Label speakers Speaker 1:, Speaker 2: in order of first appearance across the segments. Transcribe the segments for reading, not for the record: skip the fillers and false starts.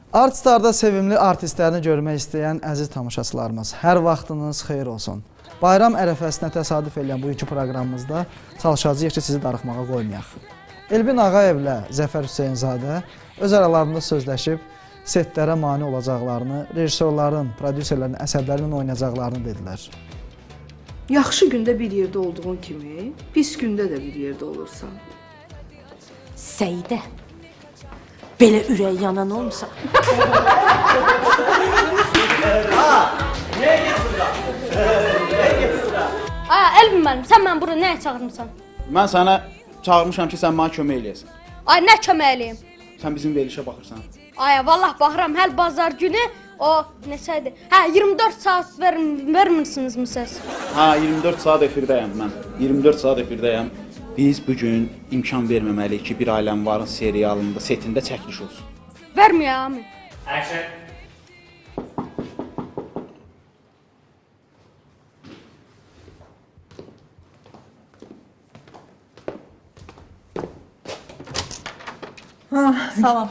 Speaker 1: Artstarda sevimli artistlərini görmək istəyən əziz tamaşaçılarımız, hər vaxtınız xeyir olsun. Bayram ərəfəsinə təsadüf edən bu iki proqramımızda çalışacağıq ki, sizi darıxmağa qoymayaq. Elbin Ağayevlə Zəfər Hüseynzadə öz aralarında sözləşib setlərə mane olacaqlarını, rejissorların, prodüserlərin əsərlərinin oynayacaqlarını dedilər.
Speaker 2: Yaxşı gündə bir yerdə olduğun kimi, pis gündə də bir yerdə olursan.
Speaker 3: Səidə, belə ürək yanan olmasa.
Speaker 4: Aya, Elvin mənim, sən mən bura nəyə çağırmısan?
Speaker 5: Mən sənə çağırmışam ki, sən mənə kömək eləyəsən.
Speaker 4: Ay, nə kömək eləyim?
Speaker 5: Sən bizim verilişə baxırsan.
Speaker 4: Aya, vallah baxıram, hər bazar günü o neçəydi? Hə, 24 saat vermirsinizmi siz?
Speaker 5: Hə, 24 saat efirdəyəm mən. 24 saat efirdəyəm. Biz bugün imkan verməməliyik ki, Bir Ailəm Varın serialında, setində çəkiliş olsun.
Speaker 4: Vermiyor Amin.
Speaker 5: Action.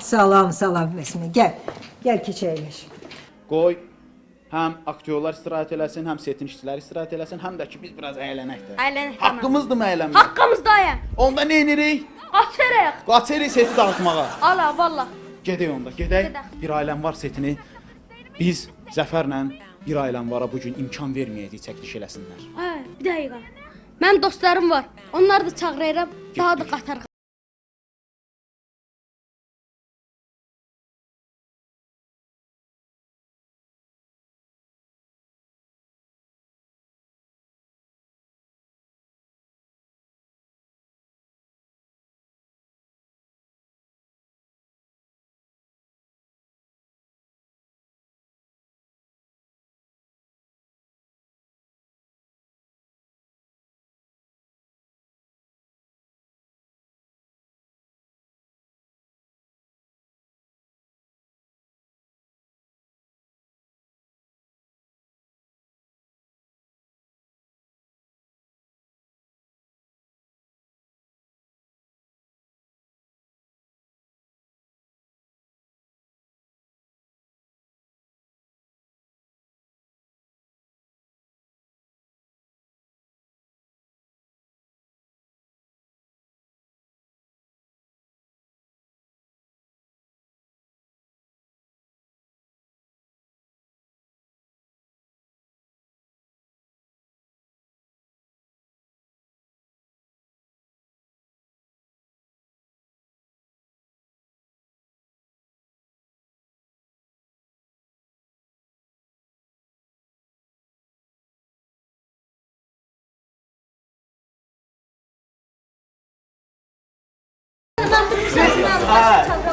Speaker 6: Salam Məsmi. Gəl keç əyləş.
Speaker 5: Qoy, həm aktyorlar istirahət eləsin, həm setin işçiləri istirahət eləsin, həm də ki, biz biraz əylənək də.
Speaker 4: Əylənək.
Speaker 5: Haqqımızdır mı əylənmək?
Speaker 4: Haqqımızda aya.
Speaker 5: Onda nə edirik?
Speaker 4: Qaçırıq.
Speaker 5: Qaçırıq seti dağıtmağa.
Speaker 4: Ala, vallah.
Speaker 5: Gedək onda, gedək.
Speaker 4: Gedək.
Speaker 5: Bir Ailəm Var setini biz Zəfərlə Bir Ailəm Vara bugün imkan verməyəcəyik çəkiliş eləsinlər.
Speaker 4: Hə, bir dəqiqə. Mənim dostlarım var. Onları da çağırıram, daha da qatarıq.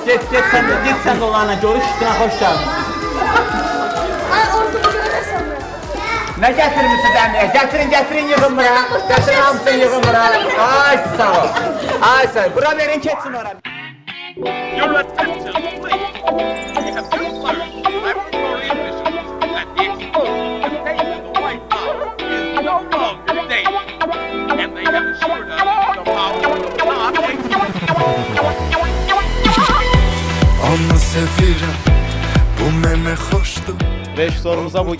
Speaker 5: Get sen de onlarla görüş, üstüne hoş geldin.
Speaker 4: Ay, orada görürsən mi?
Speaker 5: Ne getirmişsiniz əmniyə? Getirin yığın bura. Getirin hamısını yığın bura. Ay sağ ol. Ay sağ ol. Bura verin keçsin ora.
Speaker 7: Your attention, please. We have just learned laboratory officials that the explosive contained in the White House is no longer dangerous. And they have assured us the power will not exist.
Speaker 8: Amma sevirəm, bu mənə xoşdur.
Speaker 5: Rejissorumuza bu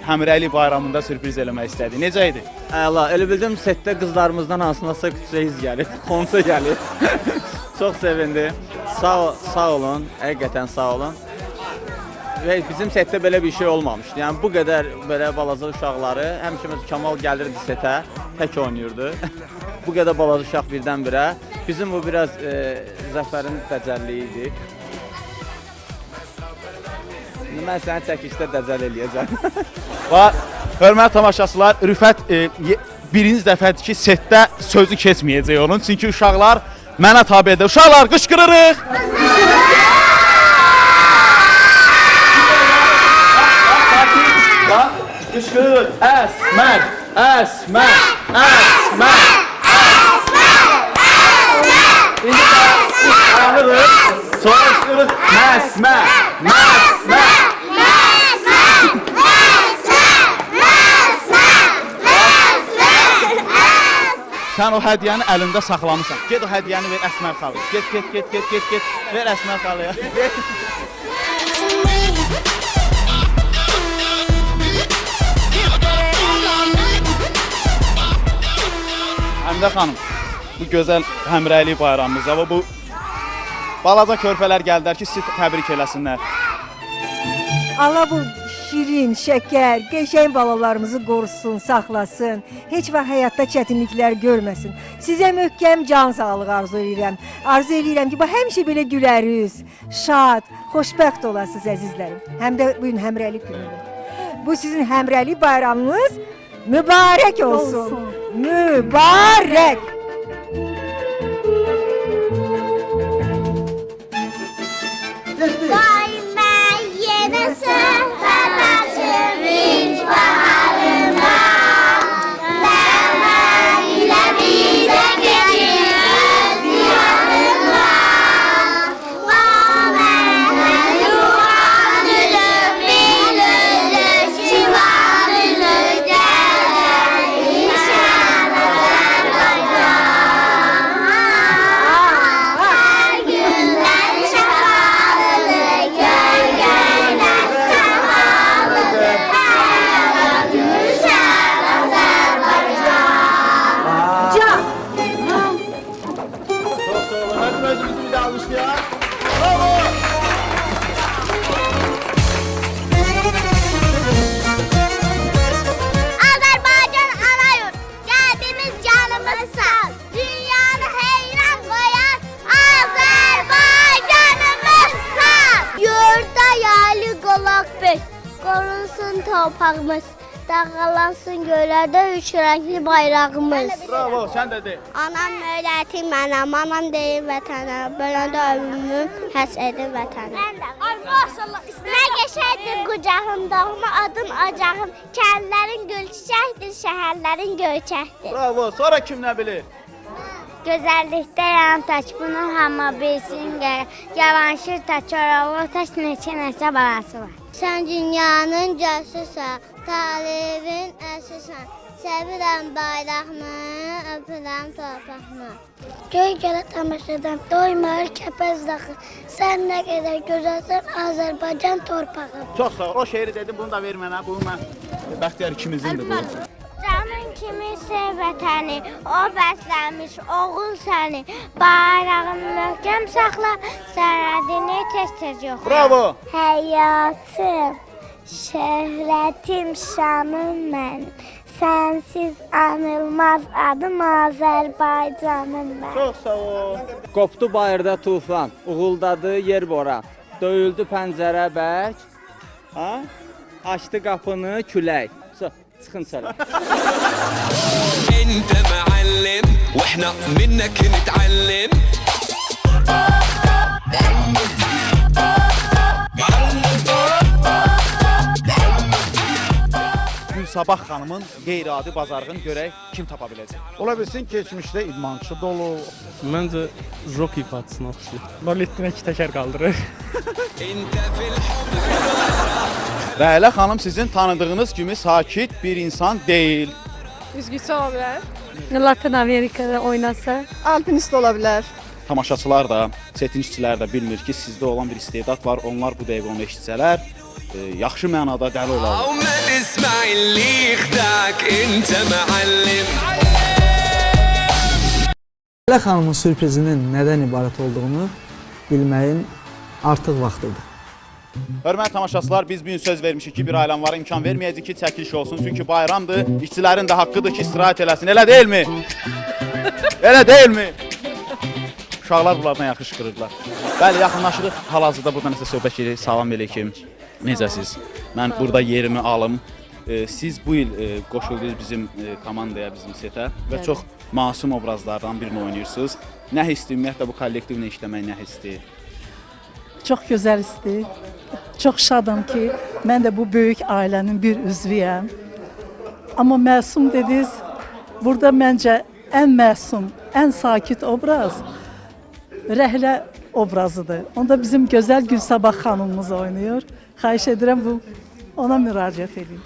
Speaker 5: Həmrəyli bayramında sürpriz eləmək istədi. Necə idi?
Speaker 9: Əla, elə bildim setdə qızlarımızdan hansınasa küçəyiz gəlir, konsa gəlir. Çox sevindi. Sağ olun, həqiqətən sağ olun. Və bizim setdə belə bir şey olmamışdı. Yəni bu qədər belə balaca uşaqları, həmişə Kamal gəlirdi setə, tək oynayırdı. Bu qədər balaca uşaq birdən-birə. Bizim bu biraz Zəfərin dəcəlliyi idi. Mən səni çəkişdə dəcəl eləyəcəm.
Speaker 5: Və hörmətli tamaşaçılar, Rüfət birinci dəfədir ki, setdə sözü keçməyəcək onun. Çünki uşaqlar mənə tabedir. Uşaqlar qışqırırıq. Qışqırır. Əsmər, Əsmər, Əsmər. İndi qışqırırıq. Sonra qışqırırıq. Məsmər, Məsmər. Sən o hədiyyəni əlində saxlamısan. Get o hədiyyəni ver Əsmər xalıya. Get. Ver Əsmər xalıya. Həmidə xanım, bu gözəl həmrəylik bayramımızda və bu balaca körpələr gəldilər ki, sizi təbrik eləsinlər.
Speaker 6: Allah bu şirin, şəkər, qəşəng balalarımızı qorusun, saxlasın. Heç vaxt həyatda çətinliklər görməsin. Sizə möhkəm can sağlığı arzu edirəm. Arzu edirəm ki, həmişə belə gülərüz, şad, xoşbəxt olasınız əzizlərim. Həm də bu gün həmrəylik günüdür. Bu sizin həmrəylik bayramınız mübarək olsun. Mübarək.
Speaker 10: Qorunsun torpağımız, dağılansın göylərdə üç rəngli bayrağımız.
Speaker 5: Bravo, sən də de.
Speaker 10: Anam öyrətir mənə, anam deyir vətənə, böləndə ömrümü həs edir vətənə. Nə qəşəkdir qucağımda, adım acağım, kəndlərin gül çiçəkdir, şəhərlərin göyçəkdir.
Speaker 5: Bravo, sonra kim nə bilir?
Speaker 10: Gözəllikdə yan taç, bunu hamı bilsin gərək. Yavanşır taç, oralı taç, neçə balası var. Sən dünyanın gözüsən, talibin əsüsən. Sevirəm bayrağını, öpürəm torpağını. Göy gələ tamaşadan, doymar kəpəz daxı. Sən nə qədər gözəlsən, Azərbaycan torpağı.
Speaker 5: Çox sağ ol, o şeiri dedim, bunu da ver mənə. Bunu mən, Bəxtiyar ikimizindir bu.
Speaker 10: Canın kimi sev vətəni, o bəsləmiş oğul səni. Bayrağını möhkəm saxla, sərhədini tez-tez yoxla.
Speaker 5: Bravo!
Speaker 10: Həyatım, şöhrətim, şanım mənim. Sənsiz anılmaz adım Azərbaycanım mən.
Speaker 5: Çox sağ ol.
Speaker 9: Qopdu bayırda tufan, uğuldadı yer bora. Döyüldü pəncərə bərk, açdı qapını külək. Çıxın çələ.
Speaker 8: انت معلم واحنا منك نتعلم.
Speaker 5: Gülsabah xanımın qeyri-adi bazarlığını görək kim tapa biləcək.
Speaker 11: Ola bilsin keçmişdə idmançı dolu.
Speaker 12: Məncə rock ifaçısına oxşuyur. Balettinə 2 təkər qaldırır.
Speaker 5: Rəhlə xanım sizin tanıdığınız kimi sakit bir insan deyil.
Speaker 3: Üzgüçü ola bilər. Latin Amerikada oynasa.
Speaker 2: Alpinist ola bilər.
Speaker 5: Tamaşaçılar da, setin işçilər də bilmir ki, sizdə olan bir istedad var. Onlar bu dəqiqə onu eşitsələr, yaxşı mənada dəli olarlar.
Speaker 1: Rəhlə xanımın sürprizinin nədən ibarət olduğunu bilməyin artıq vaxtıdır.
Speaker 5: Hörmətli tamaşaçılar, biz bu gün söz vermişik ki, bir ailəmvara imkan verməyəcək ki, çəkiliş olsun. Çünki bayramdır, işçilərin də haqqıdır ki, istirahət eləsin. Elə deyilmi? Elə deyilmi? Uşaqlar bunlardan yaxşı qırırlar. Bəli, yaxınlaşırıq. Hal-hazırda burada nəsə söhbət edirik. Salam əleykum. Necəsiz? Mən burada yerimi alım. Siz bu il qoşuldunuz bizim komandaya, bizim setə və çox masum obrazlardan birini oynayırsınız. Nə hissdir? Ümumiyyətlə bu kollektivlə işləmək nə hissdir?
Speaker 13: Çox gözəl histir. Çox şadam ki, mən də bu böyük ailənin bir üzvüyəm. Amma məsum dediniz, burada məncə ən məsum, ən sakit obraz Rəhlə obrazıdır. Onda bizim gözəl Gülsabah xanımımız oynayır. Xahiş edirəm bu ona müraciət edin.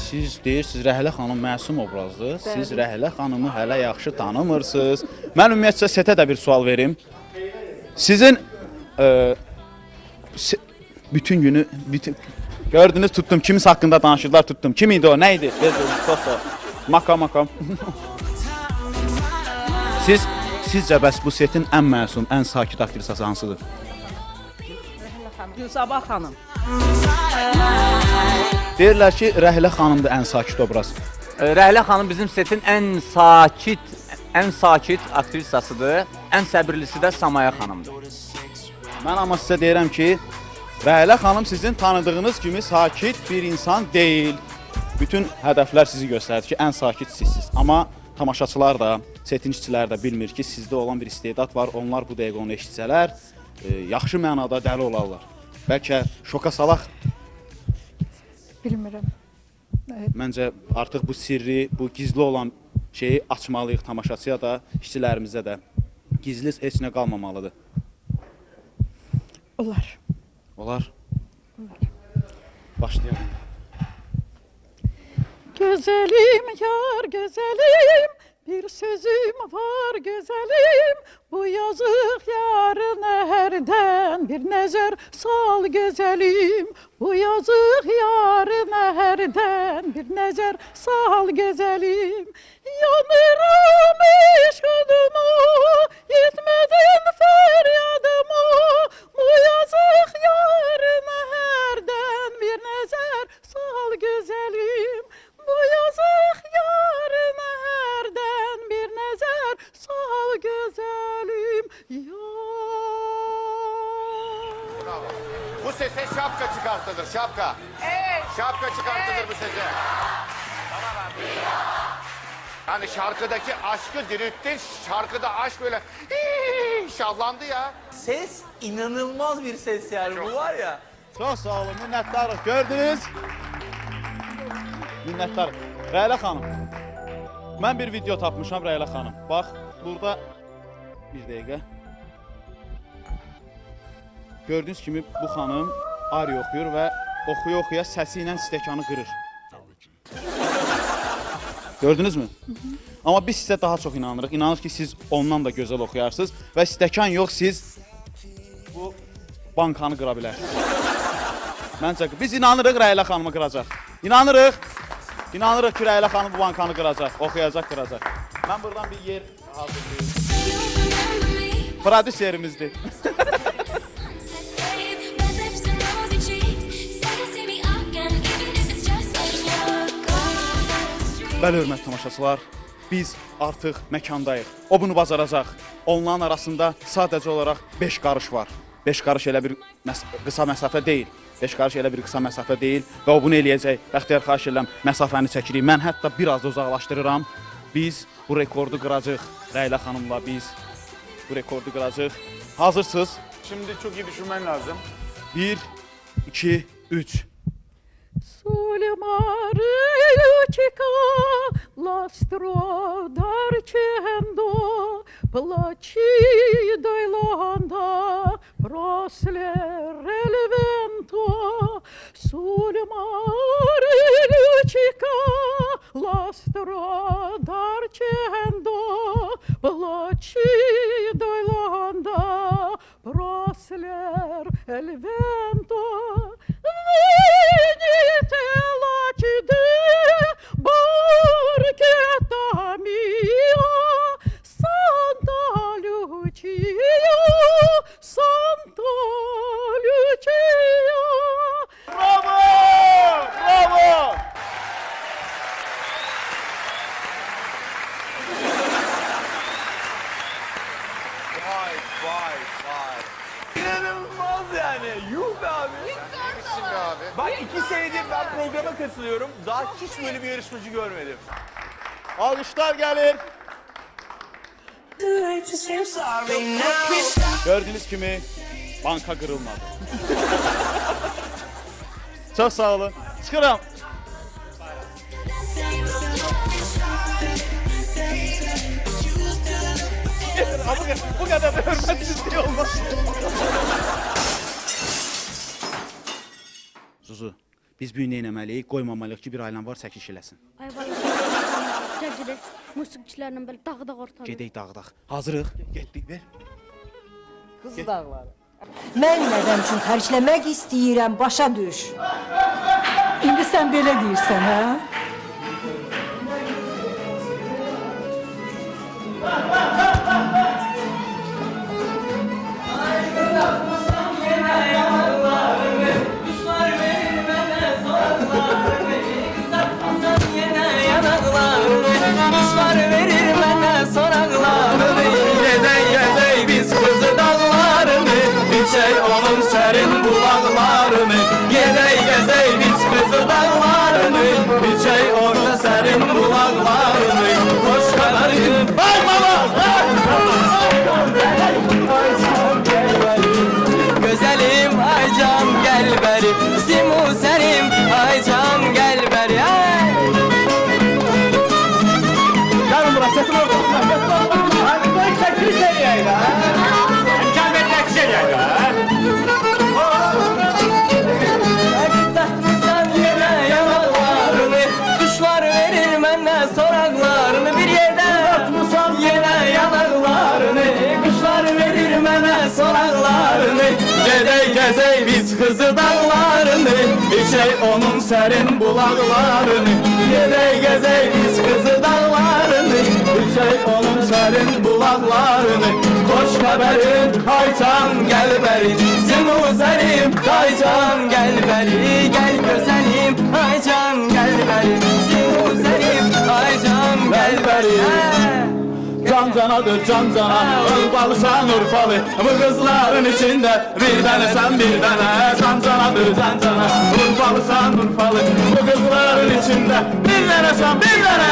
Speaker 5: Siz deyirsiniz Rəhlə xanım məsum obrazdır. Siz Rəhlə xanımı hələ yaxşı tanımırsınız. Mən ümumiyyətcə setə də bir sual verim. Sizin bütün günü gördünüz tutdum. Kimis haqqında danışırlar tutdum. Kim idi o? Nə idi? Makam. Sizcə bəs bu setin ən məsum, ən sakit aktrisası hansıdır?
Speaker 13: Gülsabah xanım.
Speaker 5: Deyirlər ki, Rəhlə xanımdır ən sakit obraz.
Speaker 9: Rəhlə xanım bizim setin ən sakit aktrisasıdır. Ən səbirlisi də Samaya xanımdır.
Speaker 5: Mən amma sizə deyirəm ki, Rəhlə xanım sizin tanıdığınız kimi sakit bir insan deyil. Bütün hədəflər sizi göstərir ki, ən sakit sizsiniz. Amma tamaşaçılar da, setin işçilər də bilmir ki, sizdə olan bir istedad var. Onlar bu dəqiqə onu eşitsələr, yaxşı mənada dəli olarlar. Bəlkə şoka salaq.
Speaker 13: Bilmirəm.
Speaker 5: Məncə artıq bu sirri, bu gizli olan şeyi açmalıyıq tamaşaçıya da, işçilərimizə də. Gizli heç nə qalmamalıdır.
Speaker 13: Olar.
Speaker 5: Olar? Başlayalım.
Speaker 13: Güzelim yar güzelim, bir sözüm var güzelim. Bu yazık yarına herden bir nəzər sal güzelim. Bu yazık yarına herden bir nəzər sal güzelim. Yanıram eşkıdıma, yetmedin feryadıma. Bu yazık yarına herden bir nəzər sal güzelim. Bu yazık yarına herden bir nəzər sal güzelim.
Speaker 14: Bravo. Bu sese şapka çıkartılır, şapka. Evet. Şapka çıkartılır bu sese. Tamam abi. Yani şarkıdaki aşkı dirilttin, şarkıda aşk böyle şahlandı ya.
Speaker 15: Ses inanılmaz bir ses yani bu var ya.
Speaker 5: Çox sağ olun, minnətdarıq. Gördünüz? Minnətdarıq. Rəhlə xanım, mən bir video tapmışam Rəhlə xanım. Bax, burada bir dəqiqə. Gördüyünüz kimi bu xanım ariya oxuyur və oxuya-oxuya səsi ilə stəkanı qırır. Gördünüz mü? Amma biz sizə daha çox inanırıq. İnanırıq ki, siz ondan da gözəl oxuyarsınız və stəkan yox, siz bu bankanı qıra bilərsiniz. Məncə, biz inanırıq Rəhlə xanımı qıracaq. İnanırıq. İnanırıq ki, Rəhlə xanım bu bankanı qıracaq, oxuyacaq, qıracaq. Mən buradan bir yer hazırlayayım. Prodüserimizdir. Bəli, hörmətli tamaşaçılar, biz artıq məkandayıq. O bunu bacaracaq. Onların arasında sadəcə olaraq 5 qarış var. 5 qarış elə bir qısa məsafə deyil. 5 qarış elə bir qısa məsafə deyil və o bunu eləyəcək. Bəxtiyar, xahiş edirəm, məsafəni çəkirik. Mən hətta biraz da uzaqlaşdırıram. Biz bu rekordu qıracaq. Rəhlə xanımla biz bu rekordu qıracaq. Hazırsınız?
Speaker 14: Şimdi çok iyi düşünmen lazım.
Speaker 5: 1, 2, 3.
Speaker 13: Сулемарычка, ластро дарчендо, плачи дойланда, прослер эльвенто. Сулемарычка, ластро дарчендо, плачи дойланда, прослер эльвенто. Venite lacide barchetta mia, Santa Lucia, Santa Lucia.
Speaker 5: Bravo! Bravo!
Speaker 14: Vay vay vay.
Speaker 15: İnanılmaz yani. Yuh be abi.
Speaker 14: Neymişsin be abi?
Speaker 15: Bak 2 senedir ben programa katılıyorum. Daha hiç böyle bir yarışmacı görmedim.
Speaker 5: Alkışlar gəlir. Gördüğünüz kimi banka qırılmadı. Çox sağ olun. Çıxıram. Bu qədər də hörmətsizlik olmaz. Zuzu, biz bu gün nə etməliyik? Qoymamalıyıq ki, bir ailəm var, çəkiliş eləsin.
Speaker 4: Ay valla. Gedək musiqiçilərlə belə dağdaq ortalığı.
Speaker 5: Gedək dağdaq. Hazırıq. Getdik, ver.
Speaker 15: Kız dağları.
Speaker 6: Mən nədən üçün xərcləmək istəyirəm, başa düş.
Speaker 13: İndi sən belə deyirsən, hə?
Speaker 16: bəri Zimu sərim ay can gəl bəri
Speaker 5: Gəlin bura, çəkin orada. Hadi qoy çəkiliş eləyək də. İmkan ver çəkiliş eləyək də.
Speaker 16: Əkizətmirsən yenə yanaqlarını Quşlar verir mənə soraqlarını Bir yerdə yenə yanaqlarını Quşlar verir mənə soraqlarını
Speaker 5: Gedək gəzək biz Xızı dağlarını İçək onun sərin bulaqlarını Gedək gəzək biz Xızı dağlarını İçək onun sərin bulaqlarını Xoş xəbərin Aycan gəl bəri
Speaker 16: Zimu sərim aycan gəl bəri Gəl gözəlim aycan gəl bəri Zimu sərim aycan gəl bəri
Speaker 5: Can canadır can cana Urfalısan Urfalı Bu kızların içinde bir tane sen bir tane Can canadır can cana Urfalısan Urfalı Bu kızların içinde bir tane sen bir tane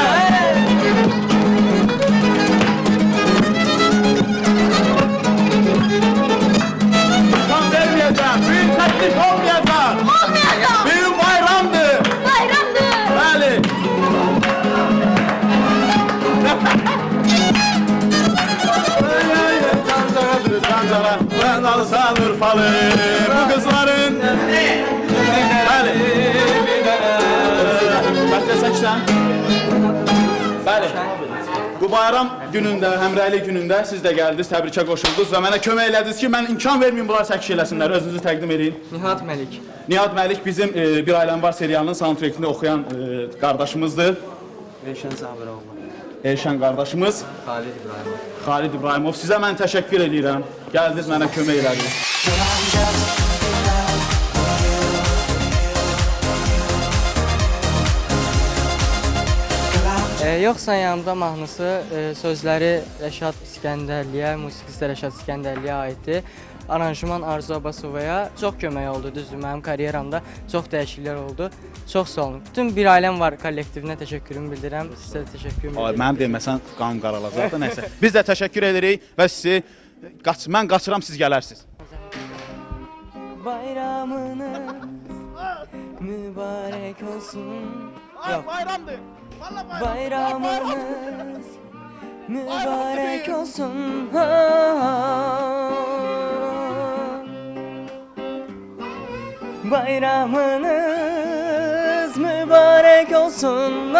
Speaker 5: Kan vermeyeceğim Büyük teklif olmayacak
Speaker 4: Olmayacak.
Speaker 5: Büyük bayramdır
Speaker 4: Bayramdır.
Speaker 5: Bəli Ben alsan Urfalı Bu kızların Bəli Bəli səksən Bəli Bu bayram günündə, həmrəylik günündə siz də gəldiniz, təbrikə qoşuldunuz və mənə kömək elədiniz ki, mən imkan verməyim bunlar çəkiş eləsinlər, özünüzü təqdim edin.
Speaker 16: Nihat Məlik.
Speaker 5: Nihat Məlik bizim Bir Ailəm Var serialının soundtrackini oxuyan qardaşımızdır.
Speaker 16: Elşən Sabiroğlu.
Speaker 5: Elşən qardaşımız.
Speaker 16: Xalid İbrahimov.
Speaker 5: Xalid İbrahimov. Sizə mən təşəkkür edirəm. Gəldiniz, mənə kömək elədiniz.
Speaker 16: Yoxsa yanımda mahnısı sözləri Rəşad İskəndərliyə, musiqisi də Rəşad Əskəndərliyə aiddir. Aranjman Arzu Abbasovaya çox kömək oldu, düzdür, mənim karyeramda çox dəyişikliklər oldu. Çox sağ olun. Bütün Bir Ailəm Var kollektivinə təşəkkürümü bildirirəm, sizə də təşəkkürümü bildirirəm.
Speaker 5: Mənim deməsən qanım qaralacaq da, nəysə. Biz də təşəkkür edirik və sizi, mən qaçıram, siz gələrsiniz.
Speaker 16: Bayramınız mübarək olsun.
Speaker 5: Bayramdır.
Speaker 16: Bayramınız mübarək olsun. Bayramınız mübarək olsun.